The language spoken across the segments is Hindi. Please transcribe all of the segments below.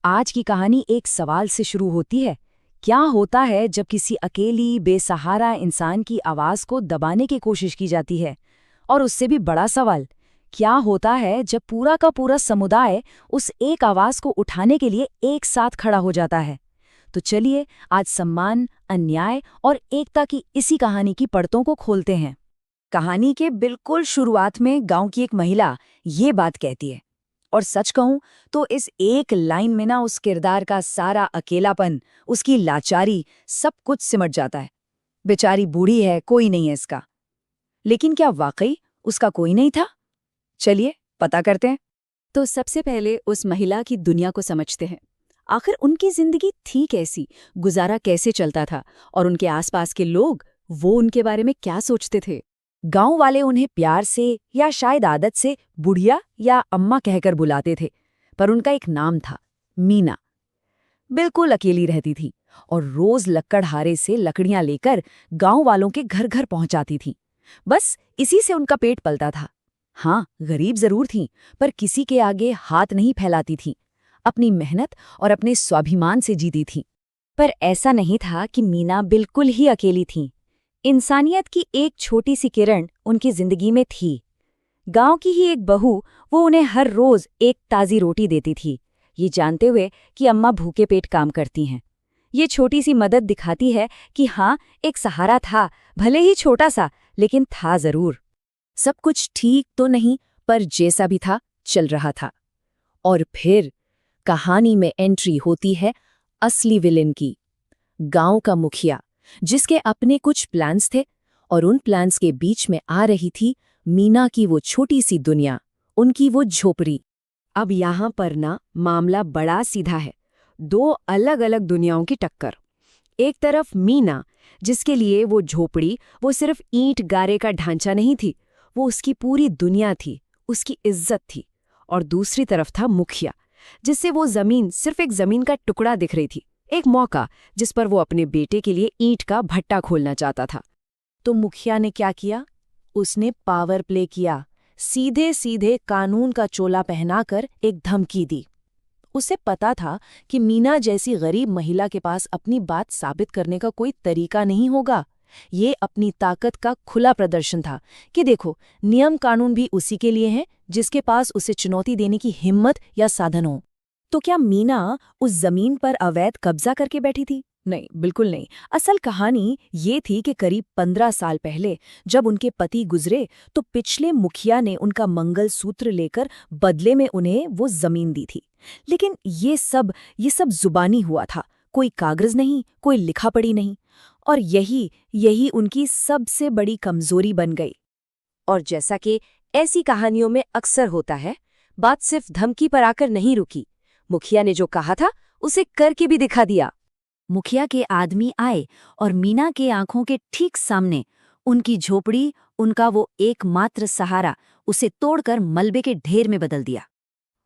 आज की कहानी एक सवाल से शुरू होती है। क्या होता है जब किसी अकेली बेसहारा इंसान की आवाज को दबाने की कोशिश की जाती है? और उससे भी बड़ा सवाल, क्या होता है जब पूरा का पूरा समुदाय उस एक आवाज को उठाने के लिए एक साथ खड़ा हो जाता है? तो चलिए आज सम्मान, अन्याय और एकता की इसी कहानी की परतों को खोलते हैं। कहानी के बिल्कुल शुरुआत में गांव की एक महिला ये बात कहती है, और सच कहूं तो इस एक लाइन में ना उस किरदार का सारा अकेलापन, उसकी लाचारी, सब कुछ सिमट जाता है। बेचारी बूढ़ी है, कोई नहीं है इसका। लेकिन क्या वाकई उसका कोई नहीं था? चलिए पता करते हैं। तो सबसे पहले उस महिला की दुनिया को समझते हैं। आखिर उनकी जिंदगी थी कैसी, गुजारा कैसे चलता था, और उनके आसपास के लोग वो उनके बारे में क्या सोचते थे। गांव वाले उन्हें प्यार से या शायद आदत से बुढ़िया या अम्मा कहकर बुलाते थे, पर उनका एक नाम था, मीना। बिल्कुल अकेली रहती थी और रोज लकड़हारे से लकड़ियां लेकर गांव वालों के घर घर पहुंचाती थी। बस इसी से उनका पेट पलता था। हाँ, गरीब जरूर थीं, पर किसी के आगे हाथ नहीं फैलाती थीं। अपनी मेहनत और अपने स्वाभिमान से जीती थीं। पर ऐसा नहीं था कि मीना बिल्कुल ही अकेली थीं। इंसानियत की एक छोटी सी किरण उनकी जिंदगी में थी। गांव की ही एक बहू, वो उन्हें हर रोज एक ताज़ी रोटी देती थी, ये जानते हुए कि अम्मा भूखे पेट काम करती हैं। ये छोटी सी मदद दिखाती है कि हाँ, एक सहारा था, भले ही छोटा सा, लेकिन था जरूर। सब कुछ ठीक तो नहीं, पर जैसा भी था चल रहा था। और फिर कहानी में एंट्री होती है असली विलेन की, गांव का मुखिया, जिसके अपने कुछ प्लान्स थे, और उन प्लान्स के बीच में आ रही थी मीना की वो छोटी सी दुनिया, उनकी वो झोपड़ी। अब यहाँ पर ना मामला बड़ा सीधा है। दो अलग अलग दुनियाओं की टक्कर। एक तरफ मीना, जिसके लिए वो झोपड़ी वो सिर्फ ईंट गारे का ढांचा नहीं थी, वो उसकी पूरी दुनिया थी, उसकी इज्जत थी। और दूसरी तरफ था मुखिया, जिससे वो जमीन सिर्फ एक जमीन का टुकड़ा दिख रही थी, एक मौका जिस पर वो अपने बेटे के लिए ईंट का भट्टा खोलना चाहता था। तो मुखिया ने क्या किया? उसने पावर प्ले किया। सीधे सीधे कानून का चोला पहनाकर एक धमकी दी। उसे पता था कि मीना जैसी गरीब महिला के पास अपनी बात साबित करने का कोई तरीका नहीं होगा। ये अपनी ताकत का खुला प्रदर्शन था कि देखो, नियम कानून भी उसी के लिए हैं जिसके पास उसे चुनौती देने की हिम्मत या साधन हो। तो क्या मीना उस जमीन पर अवैध कब्जा करके बैठी थी? नहीं, बिल्कुल नहीं। असल कहानी ये थी कि करीब 15 साल पहले जब उनके पति गुजरे, तो पिछले मुखिया ने उनका मंगलसूत्र लेकर बदले में उन्हें वो जमीन दी थी। लेकिन ये सब जुबानी हुआ था, कोई कागज नहीं, कोई लिखा पढ़ी नहीं। और यही उनकी सबसे बड़ी कमजोरी बन गई। और जैसा कि ऐसी कहानियों में अक्सर होता है, बात सिर्फ धमकी पर आकर नहीं रुकी। मुखिया ने जो कहा था उसे करके भी दिखा दिया। मुखिया के आदमी आए और मीना के आंखों के ठीक सामने उनकी झोपड़ी, उनका वो एकमात्र सहारा, उसे तोड़कर मलबे के ढेर में बदल दिया।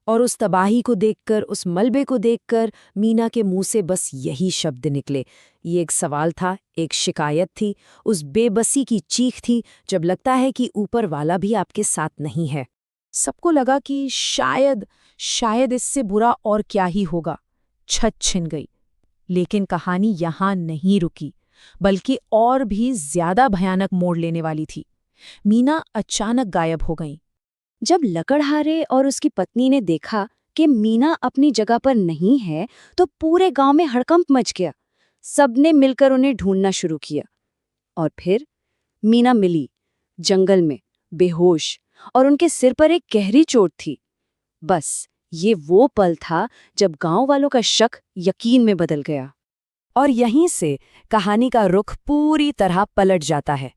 और उस तबाही को देखकर, उस मलबे को देखकर मीना के मुंह से बस यही शब्द निकले। ये एक सवाल था, एक शिकायत थी, उस बेबसी की चीख थी जब लगता है कि ऊपर वाला भी आपके साथ नहीं है। सबको लगा कि शायद इससे बुरा और क्या ही होगा। छत छिन गई। लेकिन कहानी यहां नहीं रुकी, बल्कि और भी ज्यादा भयानक मोड़ लेने वाली थी। मीना अचानक गायब हो गई। जब लकड़हारे और उसकी पत्नी ने देखा कि मीना अपनी जगह पर नहीं है, तो पूरे गांव में हड़कंप मच गया। सबने मिलकर उन्हें ढूंढना शुरू किया। और फिर मीना मिली, जंगल में, बेहोश, और उनके सिर पर एक गहरी चोट थी। बस ये वो पल था जब गांव वालों का शक यकीन में बदल गया। और यहीं से कहानी का रुख पूरी तरह पलट जाता है।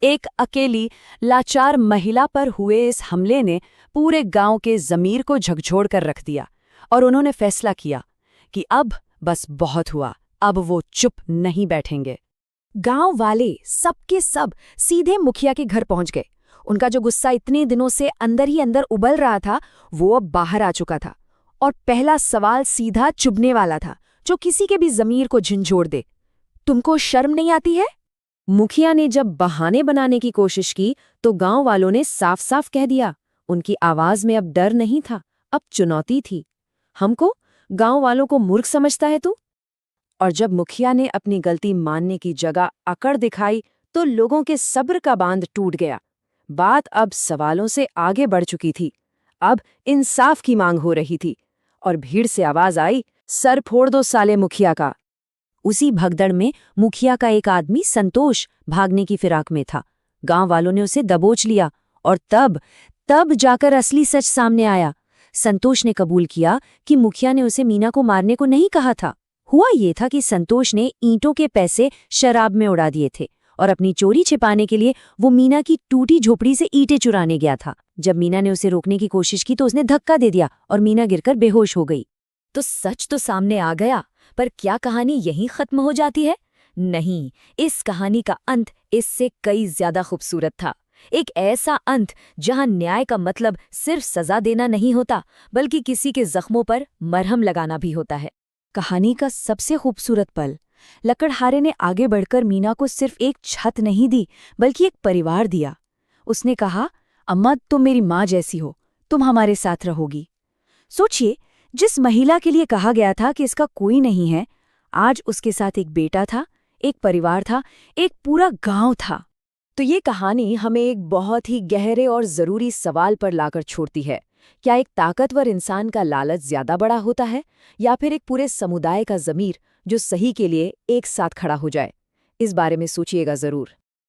एक अकेली लाचार महिला पर हुए इस हमले ने पूरे गांव के ज़मीर को झकझोर कर रख दिया, और उन्होंने फैसला किया कि अब बस बहुत हुआ, अब वो चुप नहीं बैठेंगे। गांव वाले सबके सब सीधे मुखिया के घर पहुंच गए। उनका जो गुस्सा इतने दिनों से अंदर ही अंदर उबल रहा था, वो अब बाहर आ चुका था। और पहला सवाल सीधा चुभने वाला था, जो किसी के भी ज़मीर को झंझोर दे। तुमको शर्म नहीं आती है? मुखिया ने जब बहाने बनाने की कोशिश की, तो गांव वालों ने साफ साफ कह दिया। उनकी आवाज में अब डर नहीं था, अब चुनौती थी। हमको गांव वालों को मूर्ख समझता है तू? और जब मुखिया ने अपनी गलती मानने की जगह अकड़ दिखाई तो लोगों के सब्र का बांध टूट गया। बात अब सवालों से आगे बढ़ चुकी थी। अब इंसाफ की मांग हो रही थी और भीड़ से आवाज आई, सर फोड़ दो साले मुखिया का। उसी भगदड़ में मुखिया का एक आदमी संतोष भागने की फिराक में था। गांव वालों ने उसे दबोच लिया और तब जाकर असली सच सामने आया। संतोष ने कबूल किया कि मुखिया ने उसे मीना को मारने को नहीं कहा था। हुआ ये था कि संतोष ने ईंटों के पैसे शराब में उड़ा दिए थे और अपनी चोरी छिपाने के लिए वो मीना की टूटी झोपड़ी से ईंटें चुराने गया था। जब मीना ने उसे रोकने की कोशिश की तो उसने धक्का दे दिया और मीना गिरकर बेहोश हो गई। तो सच तो सामने आ गया, पर क्या कहानी यहीं खत्म हो जाती है? नहीं, इस कहानी का अंत इससे कई ज्यादा खूबसूरत था। एक ऐसा अंत जहां न्याय का मतलब सिर्फ सजा देना नहीं होता, बल्कि किसी के जख्मों पर मरहम लगाना भी होता है। कहानी का सबसे खूबसूरत पल, लकड़हारे ने आगे बढ़कर मीना को सिर्फ एक छत नहीं दी, बल्कि एक परिवार दिया। उसने कहा, अम्मा तुम मेरी माँ जैसी हो, तुम हमारे साथ रहोगी। सोचिए, जिस महिला के लिए कहा गया था कि इसका कोई नहीं है, आज उसके साथ एक बेटा था, एक परिवार था, एक पूरा गांव था। तो ये कहानी हमें एक बहुत ही गहरे और जरूरी सवाल पर लाकर छोड़ती है। क्या एक ताकतवर इंसान का लालच ज्यादा बड़ा होता है या फिर एक पूरे समुदाय का ज़मीर जो सही के लिए एक साथ खड़ा हो जाए? इस बारे में सोचिएगा जरूर।